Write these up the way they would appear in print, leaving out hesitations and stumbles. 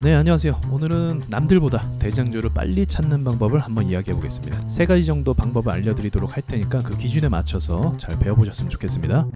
네, 안녕하세요. 오늘은 남들보다 대장주를 빨리 찾는 방법을 한번 이야기해 보겠습니다. 3가지 정도 방법을 알려드리도록 할 테니까 그 기준에 맞춰서 잘 배워보셨으면 좋겠습니다.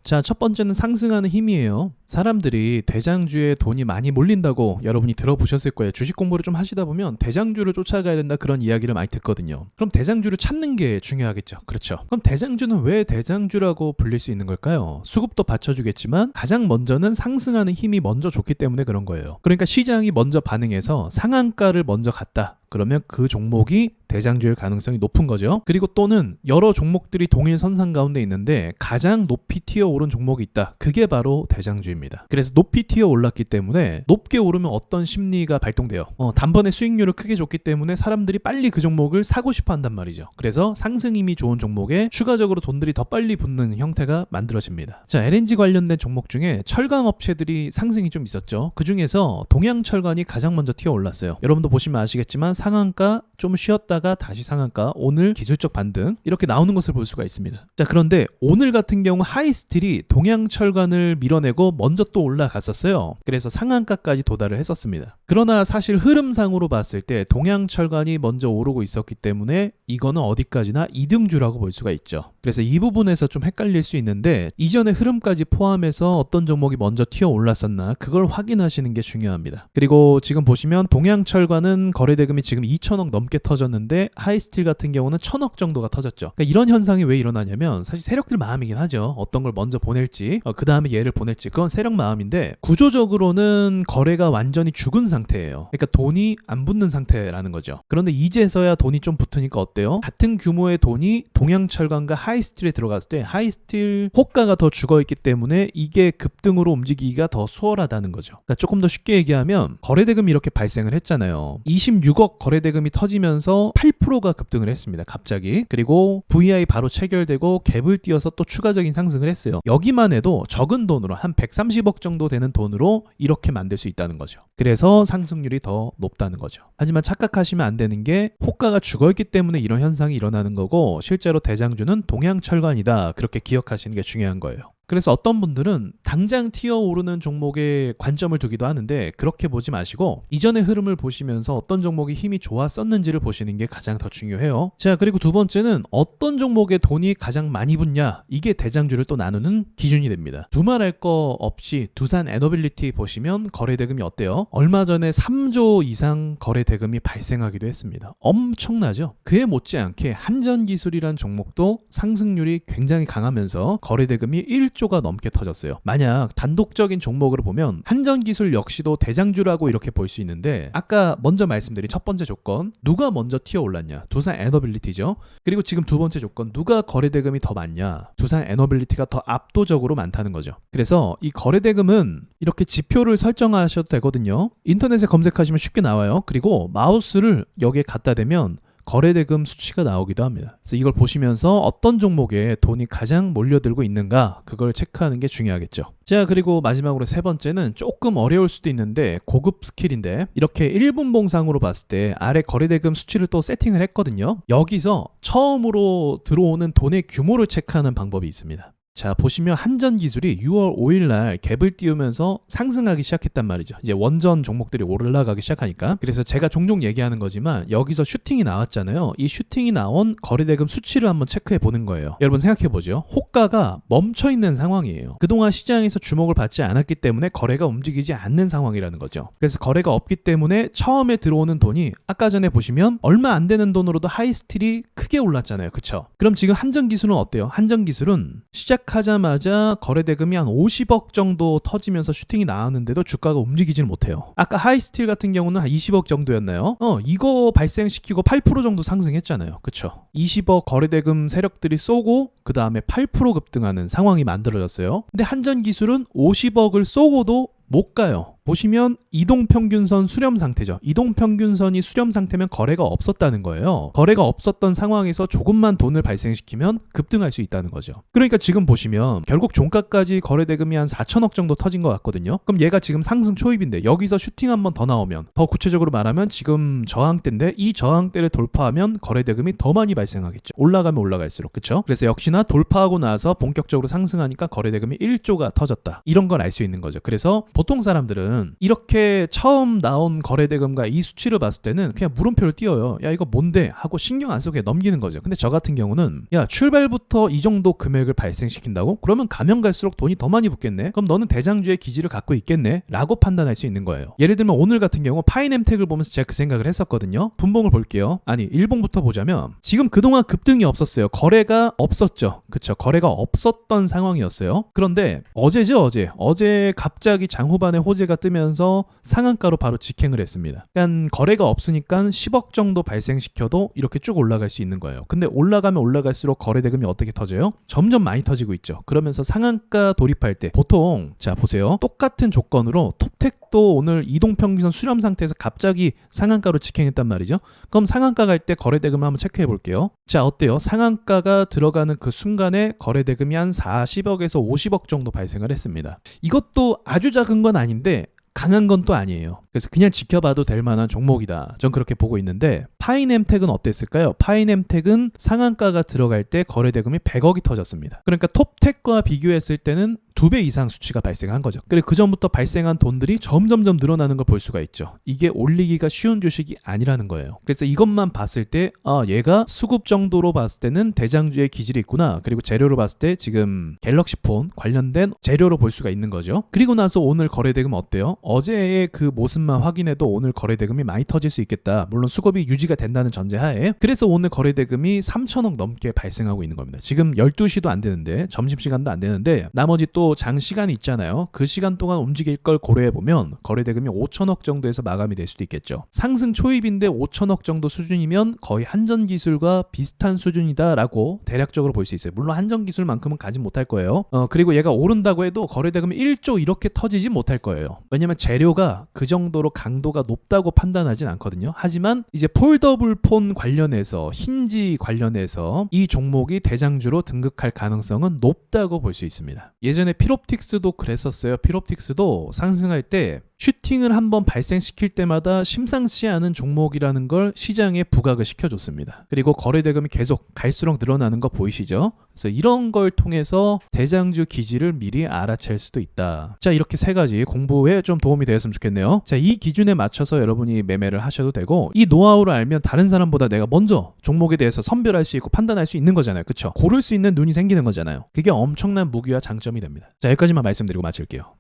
자, 첫 번째는 상승하는 힘이에요. 사람들이 대장주에 돈이 많이 몰린다고 여러분이 들어보셨을 거예요. 주식 공부를 좀 하시다 보면 대장주를 쫓아가야 된다 그런 이야기를 많이 듣거든요. 그럼 대장주를 찾는 게 중요하겠죠. 그렇죠. 그럼 대장주는 왜 대장주라고 불릴 수 있는 걸까요? 수급도 받쳐주겠지만 가장 먼저는 상승하는 힘이 먼저 좋기 때문에 그런 거예요. 그러니까 시장이 먼저 반응해서 상한가를 먼저 갔다. 그러면 그 종목이 대장주일 가능성이 높은 거죠. 그리고 또는 여러 종목들이 동일 선상 가운데 있는데 가장 높이 튀어오른 종목이 있다. 그게 바로 대장주입니다. 그래서 높이 튀어 올랐기 때문에 높게 오르면 어떤 심리가 발동돼요. 단번에 수익률을 크게 줬기 때문에 사람들이 빨리 그 종목을 사고 싶어 한단 말이죠. 그래서 상승힘이 좋은 종목에 추가적으로 돈들이 더 빨리 붙는 형태가 만들어집니다. 자, LNG 관련된 종목 중에 철강 업체들이 상승이 좀 있었죠. 그 중에서 동양철강이 가장 먼저 튀어 올랐어요. 여러분도 보시면 아시겠지만 상한가 좀 쉬었다가 다시 상한가, 오늘 기술적 반등 이렇게 나오는 것을 볼 수가 있습니다. 자, 그런데 오늘 같은 경우 하이스틸이 동양철강을 밀어내고 먼저 또 올라갔었어요. 그래서 상한가까지 도달을 했었습니다. 그러나 사실 흐름상으로 봤을 때 동양철강이 먼저 오르고 있었기 때문에 이거는 어디까지나 이등주라고 볼 수가 있죠. 그래서 이 부분에서 좀 헷갈릴 수 있는데 이전의 흐름까지 포함해서 어떤 종목이 먼저 튀어 올랐었나 그걸 확인하시는 게 중요합니다. 그리고 지금 보시면 동양철강은 거래대금이 지금 2천억 넘게 터졌는데 하이스틸 같은 경우는 1,000억 정도가 터졌죠. 그러니까 이런 현상이 왜 일어나냐면 사실 세력들 마음이긴 하죠. 어떤 걸 먼저 보낼지 그 다음에 얘를 보낼지 그건 세력 마음인데 구조적으로는 거래가 완전히 죽은 상태예요. 그러니까 돈이 안 붙는 상태라는 거죠. 그런데 이제서야 돈이 좀 붙으니까 어때요? 같은 규모의 돈이 동양철강과 하이스틸에 들어갔을 때 하이스틸 호가가 더 죽어있기 때문에 이게 급등으로 움직이기가 더 수월하다는 거죠. 그러니까 조금 더 쉽게 얘기하면 거래대금이 이렇게 발생을 했잖아요. 26억 거래대금이 터지면서 8%가 급등을 했습니다. 갑자기. 그리고 VI 바로 체결되고 갭을 띄어서 또 추가적인 상승을 했어요. 여기만 해도 적은 돈으로 한 130억 정도 되는 돈으로 이렇게 만들 수 있다는 거죠. 그래서 상승률이 더 높다는 거죠. 하지만 착각하시면 안 되는 게 호가가 죽어있기 때문에 이런 현상이 일어나는 거고 실제로 대장주는 동양철강이다. 그렇게 기억하시는 게 중요한 거예요. 그래서 어떤 분들은 당장 튀어오르는 종목에 관점을 두기도 하는데 그렇게 보지 마시고 이전의 흐름을 보시면서 어떤 종목이 힘이 좋았었는지를 보시는 게 가장 더 중요해요. 자, 그리고 두 번째는 어떤 종목에 돈이 가장 많이 붙냐 이게 대장주를 또 나누는 기준이 됩니다. 두말할 거 없이 두산 에너빌리티 보시면 거래대금이 어때요? 얼마 전에 3조 이상 거래대금이 발생하기도 했습니다. 엄청나죠? 그에 못지않게 한전기술이란 종목도 상승률이 굉장히 강하면서 거래대금이 1조가 넘게 터졌어요. 만약 단독적인 종목으로 보면 한전기술 역시도 대장주라고 이렇게 볼 수 있는데 아까 먼저 말씀드린 첫 번째 조건 누가 먼저 튀어 올랐냐? 두산 에너빌리티죠. 그리고 지금 두 번째 조건 누가 거래대금이 더 많냐? 두산 에너빌리티가 더 압도적으로 많다는 거죠. 그래서 이 거래대금은 이렇게 지표를 설정하셔도 되거든요. 인터넷에 검색하시면 쉽게 나와요. 그리고 마우스를 여기에 갖다 대면 거래대금 수치가 나오기도 합니다. 그래서 이걸 보시면서 어떤 종목에 돈이 가장 몰려들고 있는가 그걸 체크하는 게 중요하겠죠. 자, 그리고 마지막으로 세 번째는 조금 어려울 수도 있는데 고급 스킬인데 이렇게 1분 봉상으로 봤을 때 아래 거래대금 수치를 또 세팅을 했거든요. 여기서 처음으로 들어오는 돈의 규모를 체크하는 방법이 있습니다. 자, 보시면 한전기술이 6월 5일 날 갭을 띄우면서 상승하기 시작했단 말이죠. 이제 원전 종목들이 올라가기 시작하니까. 그래서 제가 종종 얘기하는 거지만 여기서 슈팅이 나왔잖아요. 이 슈팅이 나온 거래대금 수치를 한번 체크해 보는 거예요. 여러분 생각해 보죠. 호가가 멈춰 있는 상황이에요. 그동안 시장에서 주목을 받지 않았기 때문에 거래가 움직이지 않는 상황이라는 거죠. 그래서 거래가 없기 때문에 처음에 들어오는 돈이 아까 전에 보시면 얼마 안 되는 돈으로도 하이스틸이 크게 올랐잖아요. 그쵸? 그럼 지금 한전기술은 어때요? 한전기술은 시작하자마자 거래대금이 한 50억 정도 터지면서 슈팅이 나왔는데도 주가가 움직이지는 못해요. 아까 하이스틸 같은 경우는 한 20억 정도였나요? 이거 발생시키고 8% 정도 상승했잖아요. 그쵸? 20억 거래대금 세력들이 쏘고 그 다음에 8% 급등하는 상황이 만들어졌어요. 근데 한전기술은 50억을 쏘고도 못 가요. 보시면 이동평균선 수렴 상태죠. 이동평균선이 수렴 상태면 거래가 없었다는 거예요. 거래가 없었던 상황에서 조금만 돈을 발생시키면 급등할 수 있다는 거죠. 그러니까 지금 보시면 결국 종가까지 거래대금이 한 4천억 정도 터진 것 같거든요. 그럼 얘가 지금 상승 초입인데 여기서 슈팅 한 번 더 나오면 더 구체적으로 말하면 지금 저항대인데 이 저항대를 돌파하면 거래대금이 더 많이 발생하겠죠. 올라가면 올라갈수록. 그쵸? 그래서 역시나 돌파하고 나서 본격적으로 상승하니까 거래대금이 1조가 터졌다. 이런 걸 알 수 있는 거죠. 그래서 보통 사람들은 보면은 이렇게 처음 나온 거래대금과 이 수치를 봤을 때는 그냥 물음표를 띄워요. 야, 이거 뭔데? 하고 신경 안 쓰고 그냥 넘기는 거죠. 근데 저 같은 경우는 야, 출발부터 이 정도 금액을 발생시킨다고? 그러면 가면 갈수록 돈이 더 많이 붙겠네? 그럼 너는 대장주의 기질을 갖고 있겠네? 라고 판단할 수 있는 거예요. 예를 들면 오늘 같은 경우 파이넴텍을 보면서 제가 그 생각을 했었거든요. 분봉을 볼게요. 아니, 일봉부터 보자면 지금 그동안 급등이 없었어요. 거래가 없었죠. 그쵸? 거래가 없었던 상황이었어요. 그런데 어제죠, 어제 갑자기 장후반에 호재가 뜨면서 상한가로 바로 직행을 했습니다. 그러니까 거래가 없으니까 10억 정도 발생시켜도 이렇게 쭉 올라갈 수 있는 거예요. 근데 올라가면 올라갈수록 거래대금이 어떻게 터져요? 점점 많이 터지고 있죠. 그러면서 상한가 돌입할 때 보통 자 보세요. 똑같은 조건으로 톱텍도 오늘 이동평균선 수렴 상태에서 갑자기 상한가로 직행했단 말이죠. 그럼 상한가 갈 때 거래대금을 한번 체크해 볼게요. 자, 어때요? 상한가가 들어가는 그 순간에 거래대금이 한 40억에서 50억 정도 발생을 했습니다. 이것도 아주 작은 건 아닌데 강한 건 또 아니에요. 그래서 그냥 지켜봐도 될 만한 종목이다. 전 그렇게 보고 있는데 파이넴텍은 어땠을까요? 파이넴텍은 상한가가 들어갈 때 거래대금이 100억이 터졌습니다. 그러니까 톱텍과 비교했을 때는 2배 이상 수치가 발생한 거죠. 그리고 그 전부터 발생한 돈들이 점점점 늘어나는 걸 볼 수가 있죠. 이게 올리기가 쉬운 주식이 아니라는 거예요. 그래서 이것만 봤을 때 얘가 수급 정도로 봤을 때는 대장주의 기질이 있구나. 그리고 재료로 봤을 때 지금 갤럭시 폰 관련된 재료로 볼 수가 있는 거죠. 그리고 나서 오늘 거래대금 어때요? 어제의 그 모습만 확인해도 오늘 거래대금이 많이 터질 수 있겠다. 물론 수급이 유지가 된다는 전제하에. 그래서 오늘 거래대금이 3천억 넘게 발생하고 있는 겁니다. 지금 12시도 안 되는데 점심시간도 안 되는데 나머지 또 장시간이 있잖아요. 그 시간 동안 움직일 걸 고려해보면 거래대금이 5천억 정도에서 마감이 될 수도 있겠죠. 상승 초입인데 5천억 정도 수준이면 거의 한전기술과 비슷한 수준이다라고 대략적으로 볼 수 있어요. 물론 한전기술만큼은 가진 못할 거예요. 그리고 얘가 오른다고 해도 거래대금이 1조 이렇게 터지지 못할 거예요. 왜냐면 재료가 그 정도로 강도가 높다고 판단하진 않거든요. 하지만 이제 폴더블 폰 관련해서 힌지 관련해서 이 종목이 대장주로 등극할 가능성은 높다고 볼 수 있습니다. 예전에 필옵틱스도 그랬었어요. 필옵틱스도 상승할 때 슈팅을 한번 발생시킬 때마다 심상치 않은 종목이라는 걸 시장에 부각을 시켜줬습니다. 그리고 거래대금이 계속 갈수록 늘어나는 거 보이시죠? 그래서 이런 걸 통해서 대장주 기질을 미리 알아챌 수도 있다. 자, 이렇게 세 가지 공부에 좀 도움이 되었으면 좋겠네요. 자, 이 기준에 맞춰서 여러분이 매매를 하셔도 되고 이 노하우를 알면 다른 사람보다 내가 먼저 종목에 대해서 선별할 수 있고 판단할 수 있는 거잖아요. 그쵸? 고를 수 있는 눈이 생기는 거잖아요. 그게 엄청난 무기와 장점이 됩니다. 자, 여기까지만 말씀드리고 마칠게요.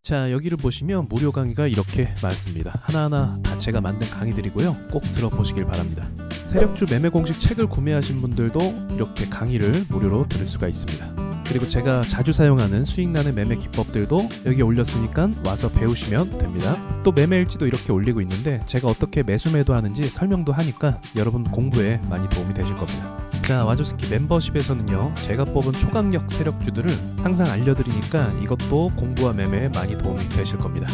자, 여기를 보시면 무료 강의가 이렇게 많습니다. 하나하나 다 제가 만든 강의들이고요. 꼭 들어보시길 바랍니다. 세력주 매매 공식 책을 구매하신 분들도 이렇게 강의를 무료로 들을 수가 있습니다. 그리고 제가 자주 사용하는 수익나는 매매 기법들도 여기 올렸으니까 와서 배우시면 됩니다. 또 매매일지도 이렇게 올리고 있는데 제가 어떻게 매수 매도하는지 설명도 하니까 여러분 공부에 많이 도움이 되실 겁니다. 자, 와조스키 멤버십에서는요, 제가 뽑은 초강력 세력주들을 항상 알려드리니까 이것도 공부와 매매에 많이 도움이 되실 겁니다.